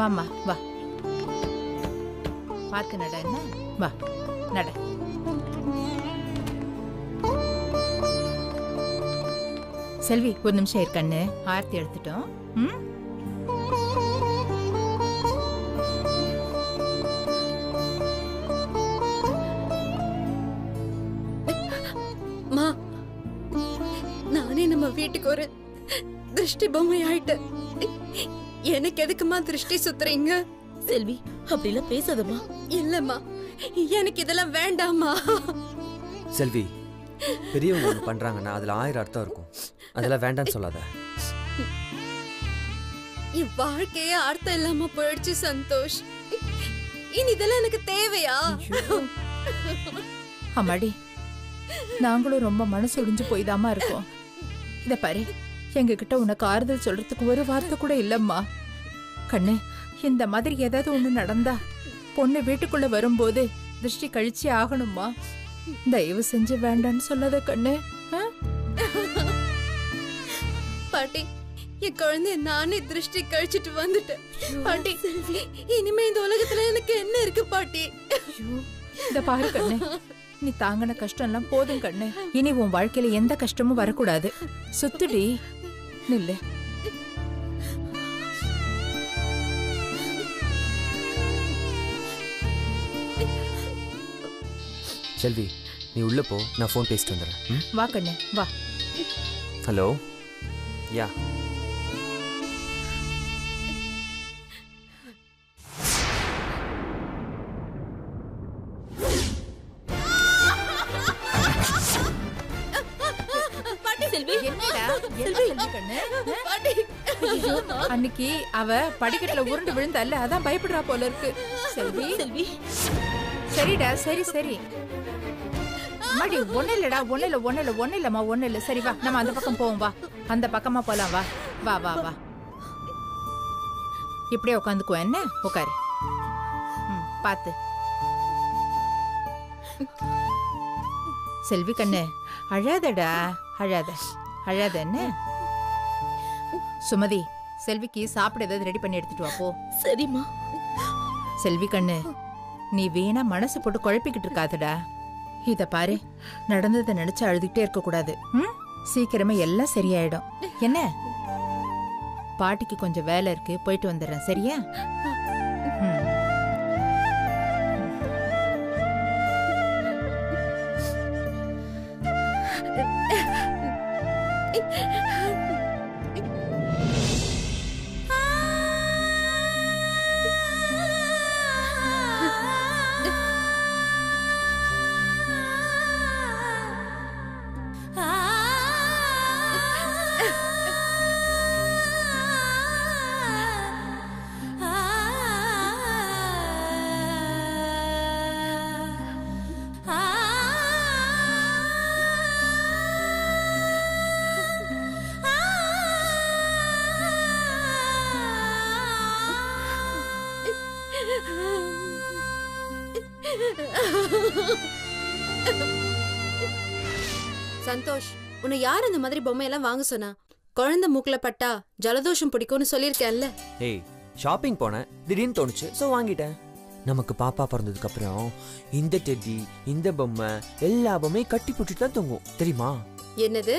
வாம்மா வா, பார்த்து நட. என்ன வா நட. செல்வி ஒரு நிமிஷம் இருக்கண்ணு, ஆர்த்தி எடுத்துட்டோம். நானே நம்ம வீட்டுக்கு ஒரு திருஷ்டி பொம்மை ஆயிட்டேன். எனக்கு எதுக்குமா திருஷ்டி சுத்துறீங்க? செல்வி அப்படிலாம் பேசாதம்மா. இல்லம்மா, எனக்கு இதெல்லாம் வேண்டாமா. செல்வி, பெரியவங்க ஒன்று பண்றாங்கன்னா அதுல 1000 அர்த்தம் இருக்கும். அதெல்லாம் வேண்டாம்னு சொல்லாத. என் வாழ்க்கையே அர்த்தம் இல்லாம போயிடுச்சு சந்தோஷ். இனி இதெல்லாம் எனக்கு தேவையா? அம்மாடி, நாங்களும் ரொம்ப மனசு ஒடிஞ்சு போய்தாமா இருக்கோம். இத பாரு, எங்க கிட்ட உனக்கு ஆறுதல் சொல்றதுக்கு ஒரு வார்த்தை கூட இல்லம்மா. கண்ணு, இந்த மாதிரி ஏதாவது ஒண்ணு நடந்தா பொண்ணு வீட்டுக்குள்ள வரும்போது திருஷ்டி கழிச்சு ஆகணுமா? தயவு செஞ்சு வேண்டான்னு சொல்லாத கண்ணு. பாட்டி, என் குழந்தைய நானே திருஷ்டி கழிச்சிட்டு வந்துட்டேன். பாட்டி, இனிமே இந்த உலகத்துல எனக்கு என்ன இருக்கு பாட்டி? இத பாரு கண்ணு, நீ தாங்கின கஷ்டம் எல்லாம் போதும் கண்ணு. இனி உன் வாழ்க்கையில எந்த கஷ்டமும் வரக்கூடாது. சுத்துடி, நில்லு. செல்வி, நீ உள்ள போ, நான் ஃபோன் பேசிட்டு வந்துடுறேன். வா கண்ணு வா. ஹலோ. யா. அன்னைக்கு அவ படிக்கட்டுல உருண்டு விழுந்தால, அதான் பயப்படுறா போல இருக்கு. செல்வி செல்வி, சரிடா, சரி சரி. அம்மாடி, ஒண்ணு இல்லடா, ஒண்ணு இல்ல. சரி வா, நம்ம அந்த பக்கம் போவோம். வா, அந்த பக்கமா போலாம். வா வா வா வா. இப்படியே உட்காந்துக்கோ. என்ன உட்காரு. பாத்து. செல்வி கண்ணு, அழாதடா, அழாத என்ன. சுமதி, செல்விக்கு சாப்பிட ஏதாவது ரெடி பண்ணி எடுத்துட்டு வா போ. சரிம்மா. செல்வி கண்ணு, நீ வீணா மனசு போட்டு குழப்பிக்கிட்டு இருக்காதடா. இத பாரு, நடந்ததை நினைச்சு அழுதுகிட்டே இருக்க கூடாது. சீக்கிரமே எல்லாம் சரியாயிடும். என்ன, பாட்டிக்கு கொஞ்சம் வேலை இருக்கு, போயிட்டு வந்துடுறேன். சரியா? சந்தோஷ், உன்னை யார் அந்த மாதிரி பொம்மையெல்லாம் வாங்க சொன்னா? குழந்தை மூக்குல பட்டா ஜலதோஷம் பிடிக்கும்னு சொல்லியிருக்கேன்ல. ஏய், ஷாப்பிங் போனேன், திடீர்னு தோணுச்சு, சோ வாங்கிட்டேன். நமக்கு பாப்பா பிறந்ததுக்கு அப்புறம் இந்த டெட்டி, இந்த பொம்மை எல்லா பொம்மையும் கட்டி பிடிச்சிட்டு தான் தூங்கும், தெரியுமா? என்னது?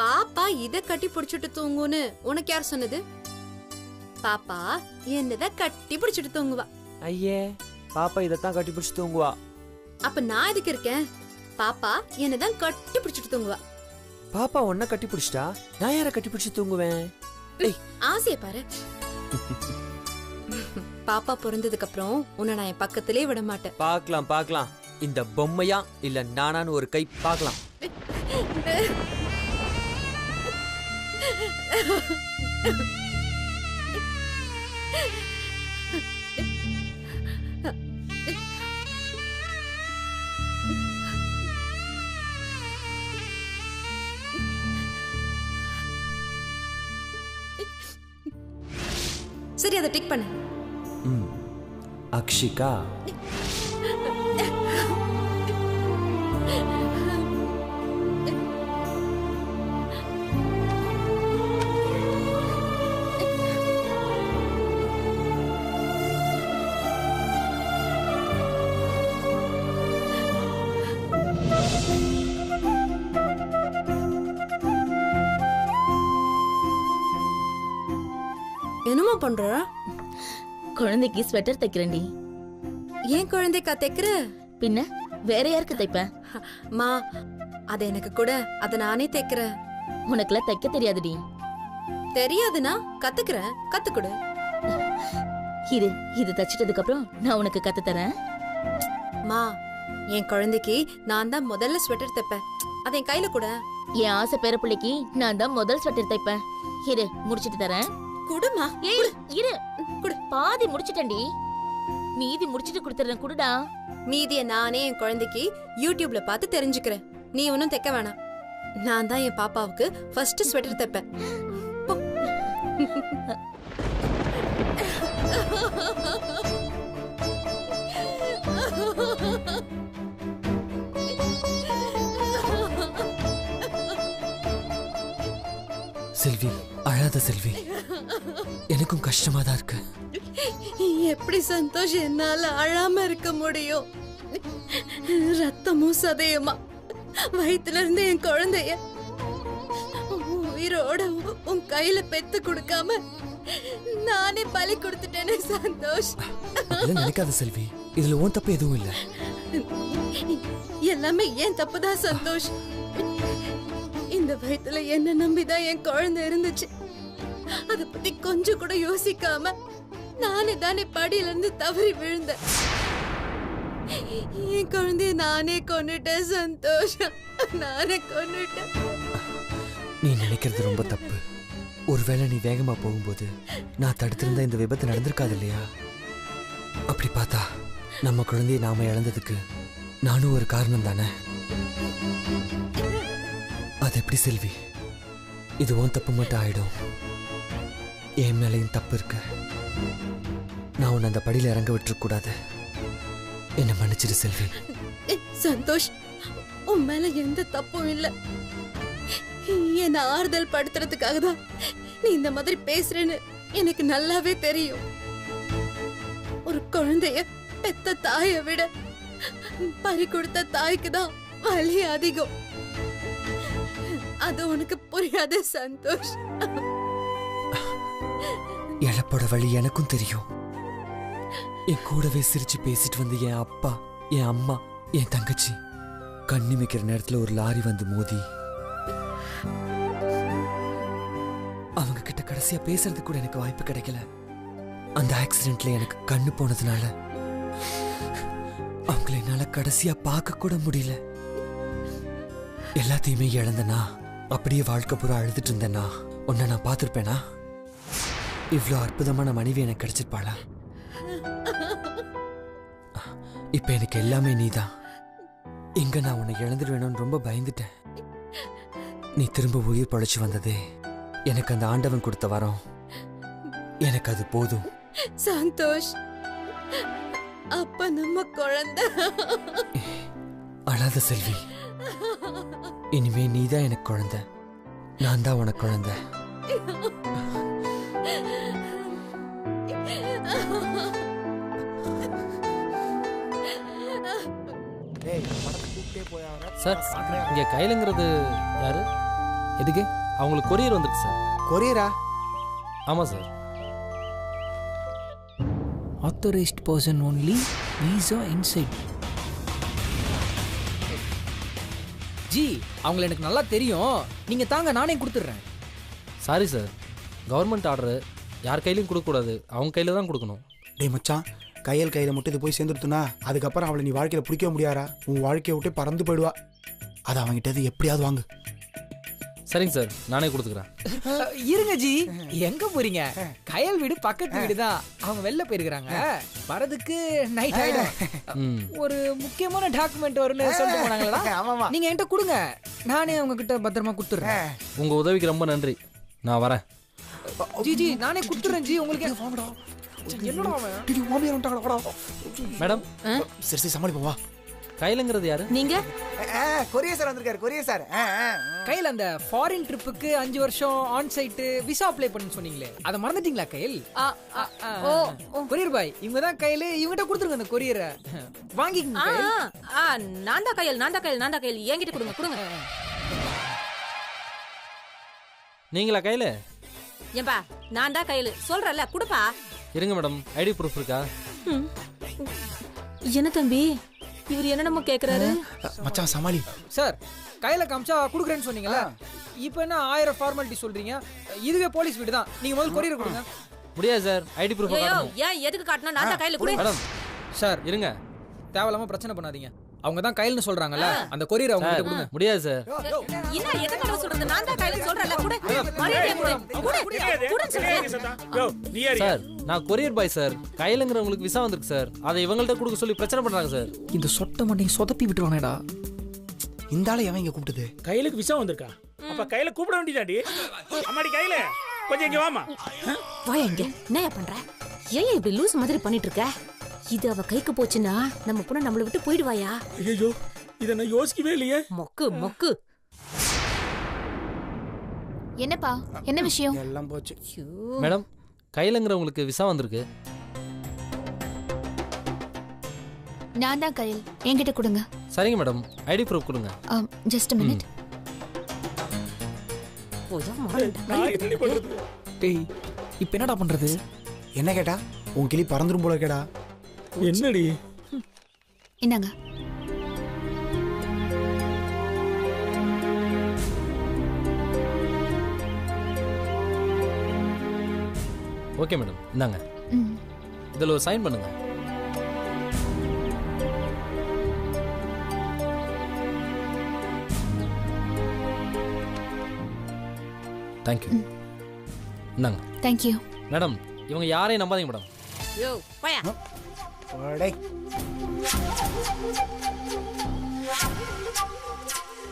பாப்பா இத கட்டி பிடிச்சிட்டு தூங்குன்னு உனக்கு யார் சொன்னது? பாப்பா என்னதான் கட்டி பிடிச்சிட்டு தூங்குவா. ஐயே, பாப்பா இதத்தான் கட்டி பிடிச்சி தூங்குவா. அப்ப நான் எதுக்கு இருக்கேன்? பாப்பா என்னதான் கட்டி பிடிச்சிட்டு தூங்குவா. பாப்பா உன்னை கட்டி பிடிச்சிட்டா, நான் யாரை கட்டி பிடிச்சி தூங்குவேன்? ஆசைய பாரு. பாப்பா பிறந்ததுக்கு அப்புறம் உன்னை நான் என் பக்கத்திலே விட மாட்டேன். பார்க்கலாம். இந்த பொம்மையா இல்ல நானான்னு ஒரு கை பார்க்கலாம். சரி, அதை டிக் பண்ணு. அக்ஷிகா. என்னம்மா பண்ற? குழந்தைக்கு ஸ்வெட்டர் தைக்கிறேன்டி. ஏன் குழந்தைக்கா தைக்கிற? பின்ன வேற யாருக்கு தைப்பேன்? மா, அத எனக்கு கூட, அத நானே தைக்கிறேன். உனக்குலாம் தைக்க தெரியாதுடி. தெரியாதுன்னா கத்துக்கிறேன், கத்துக்குடு. இரு, இது தச்சிட்டதுக்கு அப்புறம் நான் உனக்கு கத்து தரேன். மா, என் குழந்தைக்கு நான் தான் முதல்ல ஸ்வெட்டர் தைப்பேன். அத என் கையில கூட. என் ஆசை பேரப்பிள்ளைக்கு நான் தான் முதல் ஸ்வெட்டர் தைப்பேன். இரு, முடிச்சிட்டு தரேன். குடுமா. ஏய், இரு, குடு. பாதி முடிச்சிட்டேன்டி. மீதி முடிச்சிட்டு கொடுத்துறேன், குடுடா. மீதிய நானே என் குழந்தைக்கு யூடியூப்ல பார்த்து தெரிஞ்சுக்கிறேன். நீ ஒன்னும் தைக்க வேணாம். நான் தான் என் பாப்பாவுக்கு ஃபர்ஸ்ட் ஸ்வெட்டர் தைப்பேன். போ. செல்வி, அழாத செல்வி. எனக்கும் கஷ்டமா தான் இருக்கு. எப்படி சந்தோஷ் என்னால அழாம இருக்க முடியும்? ரத்தமும் சதையுமா வயித்துல இருந்து என் குழந்தைய உயிரோட உன் கையில பெத்து கொடுக்காம நானே பலி கொடுத்துட்டேனே சந்தோஷ். அப்படிலாம் நினைக்காத செல்வி. இதுல உன் தப்பு எதுவும் இல்ல. எல்லாமே ஏன் தப்புதான் சந்தோஷ். இந்த வயித்துல என்ன நம்பிதான் என் குழந்தை இருந்துச்சு. அத பத்தி கொஞ்சம் கூட யோசிக்காம நானே தானே படியில இருந்து தவறி விழுந்தேன். என் குழந்தைய நானே கொன்னுட்டேன் சந்தோஷ். நானே கொன்னுட்டேன். நீ நினைக்கிறது ரொம்ப தப்பு. ஒருவேளை நீ வேகமா போகும்போது நான் தடுத்திருந்தா இந்த விபத்து நடந்திருக்காது இல்லையா? அப்படி பார்த்தா நம்ம குழந்தையை நாம இழந்ததுக்கு நானும் ஒரு காரணம் தானே. அது எப்படி செல்வி? இது உன் தப்பு மட்டும் ஆயிடும். என் மேலையும் தப்பு இருக்கு. நான் உன்னை அந்த படியில இறங்க விட்டுருக்க கூடாது. என்ன மன்னிச்சிடு செல்வி. சந்தோஷ், உன் மேல எந்த தப்பும் இல்ல. என்ன ஆறுதல் படுத்துறதுக்காக தான் நீ இந்த மாதிரி பேசுறேன்னு எனக்கு நல்லாவே தெரியும். ஒரு குழந்தைய பெத்த தாயை விட பறி கொடுத்த தாய்க்கு தான் வலி அதிகம். அது உனக்கு புரியாத சந்தோஷ். இழப்போட வழி எனக்கும் தெரியும். என் கூடவே சிரிச்சு பேசிட்டு வந்து என் அப்பா, என் அம்மா, என் தங்கச்சி கண்ணிமைக்கிற நேரத்துல ஒரு லாரி வந்து மோதி அவங்க கிட்ட கடைசியா பேசுறது கூட எனக்கு வாய்ப்பு கிடைக்கல. அந்த ஆக்சிடென்ட்ல எனக்கு கண்ணு போனதுனால அவங்கள என்னால கடைசியா பார்க்க கூட முடியல. எல்லாத்தையுமே இழந்தனா, அப்படியே வாழ்க்கை பூரா அழுதுட்டு இருந்தேனா உன்னை நான் பார்த்திருப்பேனா? இவ்வளோ அற்புதமான மனைவி எனக்கு கிடைச்சிருப்பாளா? இப்ப எனக்கு எல்லாமே நீதான். எங்க நான் உன்னை இழந்துடுவேணும்னு ரொம்ப பயந்துட்டேன். நீ திரும்ப உயிர் பழைச்சு வந்ததே எனக்கு அந்த ஆண்டவன் கொடுத்த வரம். எனக்கு அது போதும் சந்தோஷ். அப்ப நம்ம குழந்தை. அழாத செல்வி. இனிமே நீதான் எனக்கு குழந்தை, நான் தான் உனக்கு குழந்தை. சார், இங்க கையிலங்கிறது யாரு? எதுக்கு? அவங்களுக்கு கொரியர் வந்திருக்கு சார். கொரியரா? ஆமா sir. Authorized person only, visa inside. G, அவங்கள எனக்கு நல்லா தெரியும். நீங்க தாங்க, நானே கொடுத்துட்றேன். சாரி சார், கவர்மெண்ட் ஆர்டர் யார் கையிலையும் கொடுக்கக்கூடாது, அவங்க கையில தான் கொடுக்கணும். டேய் மச்சான், கையில் கையில் மட்டும் இது போய் சேர்ந்துருத்துனா அதுக்கப்புறம் அவளை நீ வாழ்க்கையில் பிடிக்க முடியாரா? உன் வாழ்க்கையை விட்டு பறந்து போயிடுவா. அது அவங்ககிட்ட எப்படியாவது வாங்கு. சரிங்க சார், நானே கொடுத்துக்கிறேன். இருங்க ஜி, எங்க போறீங்க? கயல் வீடு பக்கத்து வீடு தான். அவங்க வெளில போயிருக்காங்க. வரதுக்கு நைட் ஆயிடும். ஒரு முக்கியமான டாக்குமெண்ட் வரும்னு சொல்லிட்டு போனாங்களா? நீங்க என்கிட்ட கொடுங்க, நானே அவங்க கிட்ட பத்திரமா கொடுத்துறேன். உங்க உதவிக்கு ரொம்ப நன்றி, நான் வரேன். ஜி ஜி, நானே கொடுத்துறேன் ஜி. உங்களுக்கு மேடம், சரி சரி சமாளிப்பா. கையிலங்கிறது யாரு? நீங்க கொரியர் சார் வந்திருக்காரு. கொரியர் சார் கையில் அந்த ஃபாரின் ட்ரிப்புக்கு 5 வருஷம் ஆன் சைட் விசா அப்ளை பண்ணு சொன்னீங்களே, அதை மறந்துட்டீங்களா கையில்? கொரியர் பாய் இவங்க தான் கையில். இவங்கிட்ட கொடுத்துருங்க அந்த கொரியரை, வாங்கிக்கங்க. நான் தான் கையில் என்கிட்ட கொடுங்க. நீங்களா கையில? ஏன்பா நான் தான் கையில் சொல்றல குடுப்பா. இருங்க மேடம், ஐடி ப்ரூஃப் இருக்கா? என்ன தம்பி இவர் என்னென்னமோ கேக்குறாரு? மச்சான் சமாளி. சார் கையில காமிச்சா குடுக்குறேன்னு சொன்னீங்களா? இப்போ என்ன 1000 ஃபார்மாலிட்டி சொல்றீங்க? இதுவே போலீஸ் வீடு தான். நீங்க முதல்ல கொரியர் கொடுங்க. முடியாது சார், ஐடி ப்ரூஃப் ஐயோ காட்டணும். ஏன் எதுக்கு காட்டணும்? நான் தான் கையில கொடு. மேடம் சார் இருங்க, தேவையில்லாம பிரச்சனை பண்ணாதீங்க. அவங்க தான் கையில்னு சொல்றாங்கல்ல, அந்த கொரியர் அவங்க கிட்ட கொடுங்க. முடியாது சார். என்ன எதுக்கு தடவை சொல்றது? நான் தான் கையில சொல்றேன்ல குடு. மரியாதையா குடு. குடுன்னு சொல்றேன். சார் நான் கொரியர் பாய் சார். கையிலங்கிறவங்களுக்கு விசா வந்திருக்கு சார். அதை இவங்கள்ட்ட கொடுக்க சொல்லி பிரச்சனை பண்றாங்க சார். இந்த சொட்ட மாட்டேங்க சொதப்பி விட்டுருவானேடா. இந்த ஆளை எவன் இங்க கூப்பிட்டது? கையிலுக்கு விசா வந்திருக்கா? அப்ப கையில கூப்பிட வேண்டியதாடி. அம்மாடி கையில கொஞ்சம் இங்க வாமா. வா இங்க. என்ன பண்ற? ஏன் இப்படி லூஸ் மாதிரி பண்ணிட்டு இருக்க? இது அவ கைக்கு போச்சுன்னா நம்ம பொண்ணு நம்மள விட்டு போயிடுவாயா? ஐயோ இத நான் யோசிக்கவே இல்லையே. மொக்கு மொக்கு. என்னப்பா என்ன விஷயம்? எல்லாம் போச்சு. மேடம் கையிலங்கிறவங்களுக்கு விசா வந்திருக்கு. நான் தான் கையில், என்கிட்ட கொடுங்க. சரிங்க மேடம், ஐடி ப்ரூஃப் கொடுங்க. Just a minute. நான் என்ன பண்றது? டேய் இப்போ என்னடா பண்றது? என்ன கேட்டா? உன் கிளி பறந்துரும் போல கேடா. என்னடி? இந்தாங்க. ஓகே மேடம், இந்தாங்க. இதில் ஒரு சைன் பண்ணுங்க. தேங்க்யூ. இந்தாங்க. தேங்க்யூ. மேடம் இவங்க யாரையும் நம்பாதீங்க மேடம். யோ போயா. போடே.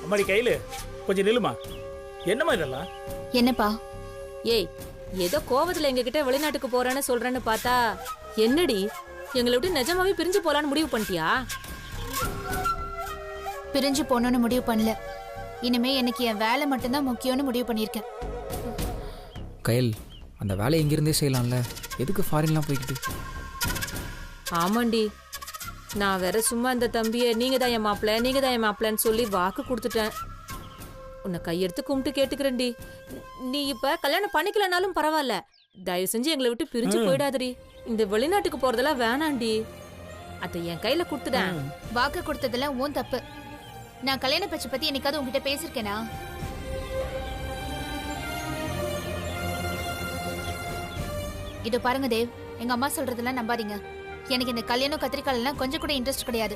அம்மாடி கையில கொஞ்சம் நில்லுமா. என்னமா இதெல்லாம்? என்னப்பா? ஏய் ஏதோ கோவத்துல எங்க கிட்ட வெளிநாட்டுக்கு போறேன்னு சொல்றேன்னு பார்த்தா என்னடி எங்களை விட்டு நிஜமாவே பிரிஞ்சு போலான்னு முடிவு பண்ணிட்டியா? பிரிஞ்சு போகணும்னு முடிவு பண்ணல. இனிமே எனக்கு என் வேலை மட்டும்தான் முக்கியம்னு முடிவு பண்ணியிருக்கேன். கையில் அந்த வேலையை இங்கிருந்தே செய்யலாம்ல, எதுக்கு ஃபாரின்லாம் போய்கிட்டு? ஆமாண்டி, நான் வேற சும்மா இந்த தம்பியை நீங்க தான் என் மாப்பிள்ள நீங்க தான் என் மாப்பிள்ளன்னு சொல்லி வாக்கு கொடுத்துட்டேன். உன்னை கையெடுத்து கும்பிட்டு கேட்டுக்கிறேன்டி, நீ இப்ப கல்யாணம் பண்ணிக்கலனாலும் பரவாயில்ல, தயவு செஞ்சு எங்களை விட்டு பிரிஞ்சு போயிடாதடி. இந்த வெளிநாட்டுக்கு போறதெல்லாம் வேணாண்டி. அதை என் கையில கொடுத்துட்டேன். வாக்கு கொடுத்ததெல்லாம் உன் தப்பு. நான் கல்யாண பேச்சை பத்தி என்னைக்காவது உங்ககிட்ட பேசிருக்கேனா? இதோ பாருங்க தேவ், எங்க அம்மா சொல்றதெல்லாம் நம்பாதீங்க. எனக்கு இந்த கல்யாணம் கத்திரிக்காய் எல்லாம் கொஞ்சம் கூட இன்ட்ரெஸ்ட் கிடையாது.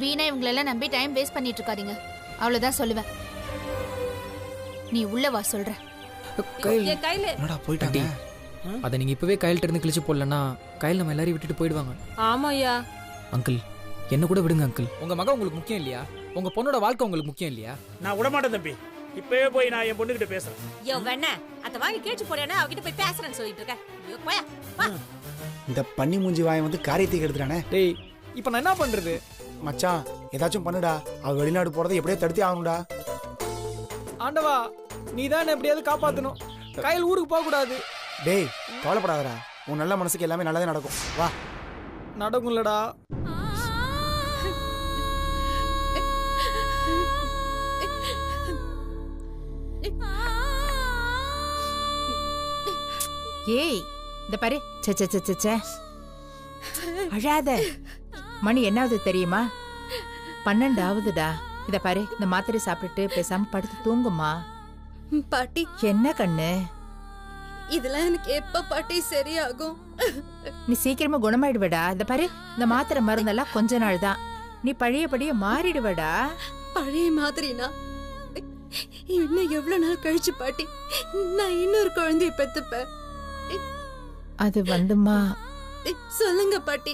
வீணா இவங்களெல்லாம் நம்பி டைம் வேஸ்ட் பண்ணிட்டு இருக்காதீங்க, அவ்வளவுதான் சொல்லுவேன். நீ உள்ள வா சொல்ற. என் கையில என்னடா போயிட்டாங்க? அதை நீங்க இப்பவே கையில்ட்ட இருந்து கிழிச்சு போடலன்னா கையில் நம்ம எல்லாரையும் விட்டுட்டு போயிடுவாங்க. ஆமாயா. அங்கிள் என்ன கூட விடுங்க அங்கிள். உங்க மகன் உங்களுக்கு முக்கியம் இல்லையா? உங்க பொண்ணோட வாழ்க்கை உங்களுக்கு முக்கியம் இல்லையா? நான் விட மாட்டேன் தம்பி. இப்பவே போய் நான் என் பொண்ணுகிட்ட பேசுறேன். யோ வெண்ண அத வாங்கி கேச்சு போறேன்னா அவகிட்ட போய் பேசுறேன்னு சொல்லிட்டு இருக்க. யோ போயா வா. இந்த பன்னி மூஞ்சி வாயை வந்து காரியத்தை எடுத்துறானே. டேய் இப்போ நான் என்ன பண்றது? மச்சான் ஏதாச்சும் பண்ணுடா. அவ வெளிநாடு போறதை எப்படியே தடுத்தே ஆகணும்டா. ஆண்டவா நீ தான் எப்படியாவது காப்பாத்தணும். கையில் ஊருக்கு போக கூடாது. டேய் கவலைப்படாதடா, உன் நல்ல மனசுக்கு எல்லாமே நல்லதே நடக்கும். வா. நடக்கும்லடா. ஏய் இந்த பாரு, அழாத. மணி என்னாவது தெரியுமா? 12 ஆகுதுடா. இத பாரு, இந்த மாத்திரை சாப்பிட்டுட்டு பேசாம படுத்து தூங்குமா. பாட்டி என்ன கண்ணு, இதெல்லாம் எனக்கு எப்ப பாட்டி சரியாகும்? நீ சீக்கிரமா குணமாயிடுவடா. இந்த பாரு, இந்த மாத்திரை மருந்தெல்லாம் கொஞ்ச நாள் தான், நீ பழையபடியே மாறிடுவடா. பழைய மாதிரினா இன்னும் எவ்வளவு நாள் கழிச்சு பாட்டி நான் இன்னொரு குழந்தைய பெத்துப்பேன்? அது வந்துமா, சொல்லுங்க பாட்டி.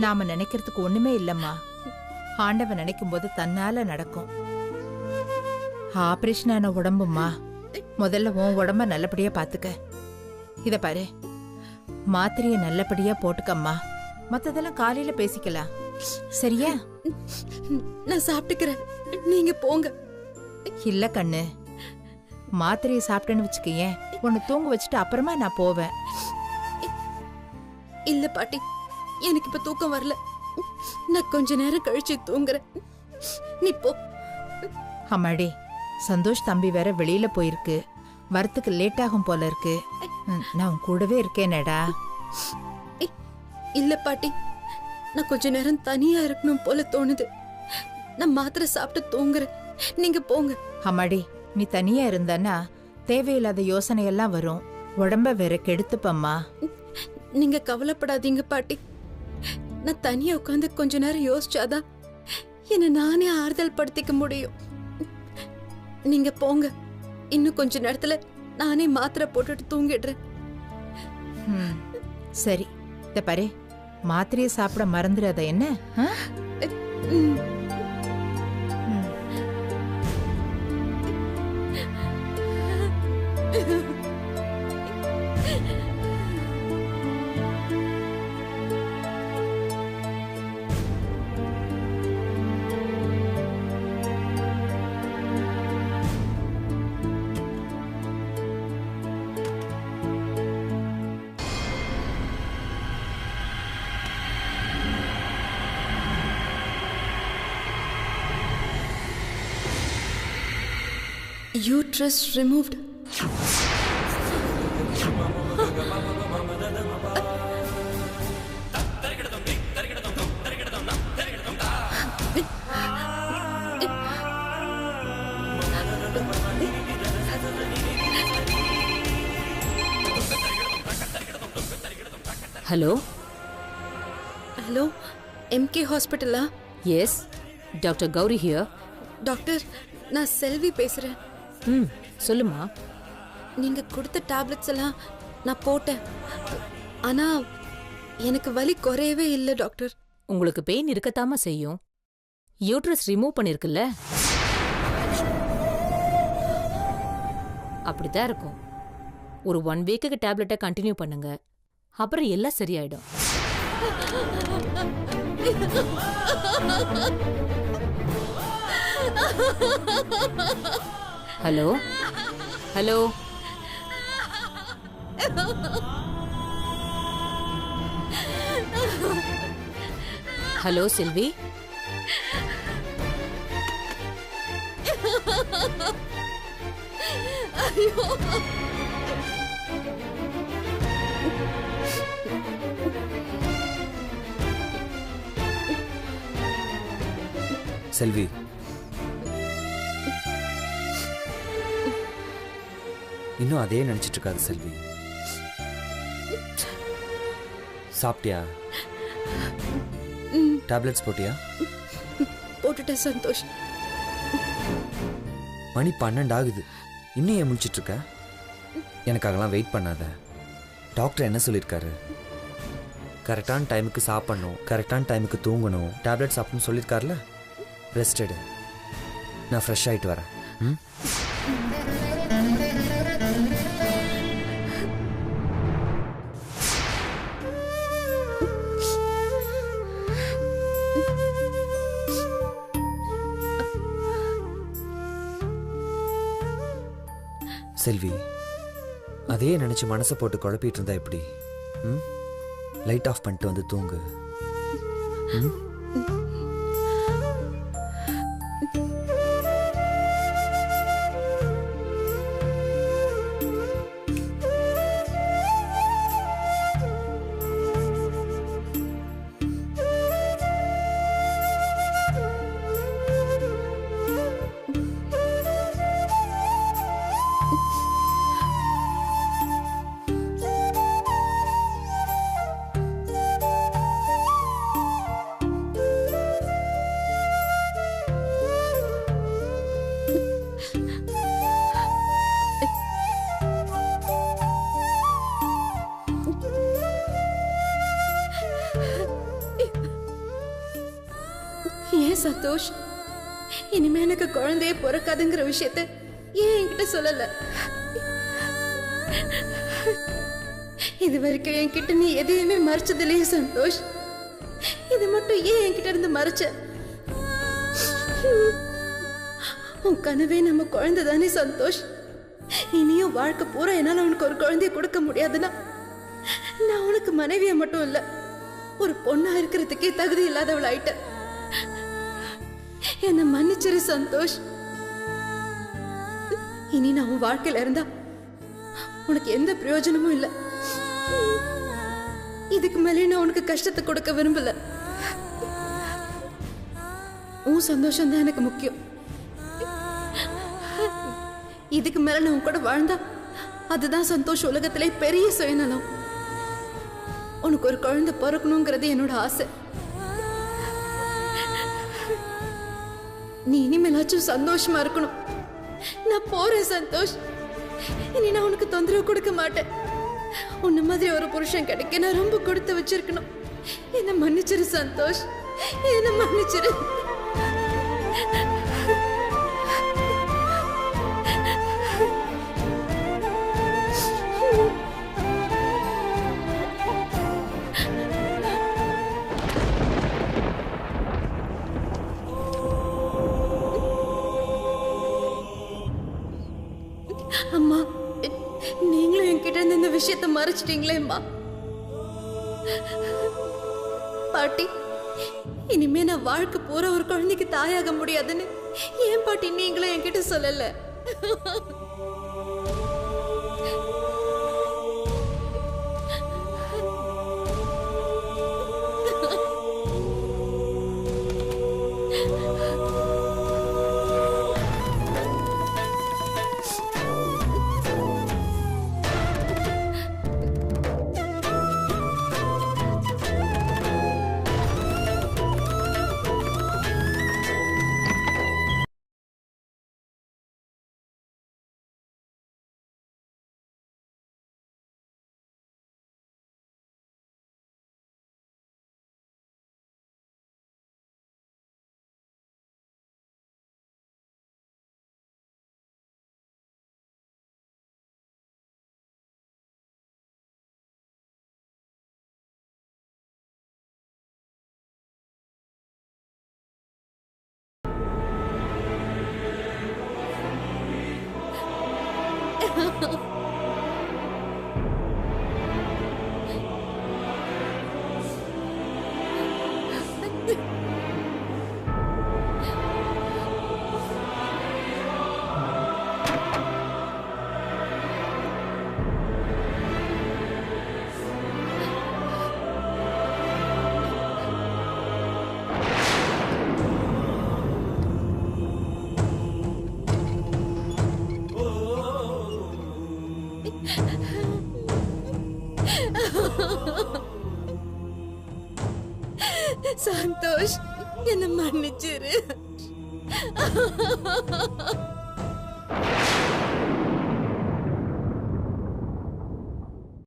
நாம நினைக்கிறதுக்கு ஒண்ணுமே இல்லம்மா. ஆண்டவன் நினைக்கும் போது தன்னால நடக்கும். ஆபரேஷன் ஆன உடம்புமா, முதல்ல உன் உடம்ப நல்லபடியா பாத்துக்க. இத பாரு, மாத்திரைய நல்லபடியா போட்டுக்கம்மா. மத்ததெல்லாம் காலையில பேசிக்கலாம், சரியா? நான் சாப்பிட்டுக்கிறேன், நீங்க போங்க. இல்ல கண்ணு, மாத்திரையை சாப்பிட்டேன்னு வச்சுக்கேன், உன்னை தூங்க வச்சுட்டு அப்புறமா நான் போவேன். இல்ல பாட்டி, எனக்கு இப்ப தூக்கம் வரல. நான் கொஞ்ச நேரம் கழிச்சு தூங்குறேன், நீ போ. அம்மாடி, சந்தோஷ் தம்பி வேற வெளியில போயிருக்கு. வரத்துக்கு லேட் ஆகும் போல இருக்கு. நான் உன் கூடவே இருக்கேனேடா. இல்ல பாட்டி, நான் கொஞ்ச நேரம் தனியா இருக்கணும் போல தோணுது. நான் மாத்திரை சாப்பிட்டு தூங்குறேன், நீங்க போங்க. அம்மாடி, நீ தனியா இருந்தானா தேவையில்லாத யோசனை எல்லாம் வரும், உடம்ப வேற கெடுத்துப்பம்மா. நீங்க கவலைப்படாதீங்க பாட்டி. நான் தனியா உட்காந்து கொஞ்ச நேரம் யோசிச்சாதான் என்ன நானே ஆறுதல் படுத்திக்க முடியும். நீங்க போங்க, இன்னும் கொஞ்ச நேரத்துல நானே மாத்திரை போட்டுட்டு தூங்கிடுறேன். சரி, இத பாரு, மாத்திரையை சாப்பிட மறந்துடாத என்ன? Uterus removed. Hello hello, MK ஹாஸ்பிட்டலா? Yes, doctor Gauri here. Doctor, நான் செல்வி பேசுறேன். சொல்லுமா. நீங்க கொடுத்த டேப்லெட்ஸ் எல்லாம் நான் போட்டேன், ஆனா எனக்கு வலி குறையவே இல்லை டாக்டர். உங்களுக்கு பெயின் இருக்கத்தாம செய்யும். யூட்ரஸ் ரிமூவ் பண்ணிருக்குல்ல, அப்படிதான் இருக்கும். ஒரு 1 வீக்குக்கு டேப்லெட்டை கண்டினியூ பண்ணுங்க, அப்புறம் எல்லாம் சரியாயிடும். ஹலோ ஹலோ ஹலோ செல்வி, செல்வி, இன்னும் அதே நினைச்சிட்டு இருக்காது செல்வி. சாப்பிட்டியா? டேப்லெட்ஸ் போட்டியா? போட்டுட்டேன் சந்தோஷ். மணி 12 ஆகுது, இன்னும் ஏன் முடிச்சிட்டு இருக்க? எனக்காகலாம் வெயிட் பண்ணாத. டாக்டர் என்ன சொல்லியிருக்காரு? கரெக்டான டைமுக்கு சாப்பிடணும், கரெக்டான டைமுக்கு தூங்கணும், டேப்லெட் சாப்பிடணும்னு சொல்லியிருக்காருல. ரெஸ்ட் எடு, நான் ஃப்ரெஷ் ஆகிட்டு வரேன். செல்வி, அதே நினைச்சு மனசை போட்டு குழப்பிட்டு இருந்தா எப்படி? லைட் ஆஃப் பண்ணிட்டு வந்து தூங்கு. ஏன் சந்தோஷ், இனிமே எனக்கு குழந்தையே பிறக்காதுங்கிற விஷயத்த ஏன் என்கிட்ட சொல்லல? இது வரைக்கும் என்கிட்ட நீ எதையுமே மறைச்சது இல்லையே சந்தோஷ். இது மட்டும் ஏன் என்கிட்ட இருந்து மறைச்ச? உன் கனவே நம்ம குழந்தை தானே சந்தோஷ். இனியும் வாழ்க்கை பூரா என்னால உனக்கு ஒரு குழந்தைய கொடுக்க முடியாதுன்னா நான் உனக்கு மனைவியை மட்டும் இல்ல, ஒரு பொண்ணா இருக்கிறதுக்கே தகுதி இல்லாதவள் ஆயிட்ட. என்ன மன்னிச்சிரு சந்தோஷ். இனி நான் உன் வாழ்க்கையில இருந்தா உனக்கு எந்த பிரயோஜனமும் இல்ல. இதுக்கு மேலே நான் உனக்கு கஷ்டத்தை கொடுக்க விரும்பல. உன் சந்தோஷம் தான் எனக்கு முக்கியம். இதுக்கு மேல நான் உன் கூட வாழ்ந்தா அதுதான் சந்தோஷம். உலகத்திலே பெரிய சுயநலம். உனக்கு ஒரு குழந்தை பிறக்கணுங்கிறது என்னோட ஆசை. நீ இனிமேலாச்சும் சந்தோஷமா இருக்கணும். நான் போறேன் சந்தோஷ். இனி நான் உனக்கு தொந்தரவு கொடுக்க மாட்டேன். உன்ன மாதிரி ஒரு புருஷன் கிடைக்க நான் ரொம்ப கொடுத்து வச்சிருக்கணும். என்ன மன்னிச்சிரு சந்தோஷ், என்ன மன்னிச்சிரு. அம்மா, நீங்களும் என்கிட்ட இருந்து இந்த விஷயத்தை மறைச்சிட்டீங்களேம்மா. பாட்டி, இனிமே நான் வாழ்க்கை பூரா ஒரு குழந்தைக்கு தாயாக முடியாதுன்னு ஏன் பாட்டி நீங்களும் என்கிட்ட சொல்லல? சந்தோஷ், என்ன மன்னிச்சிரு.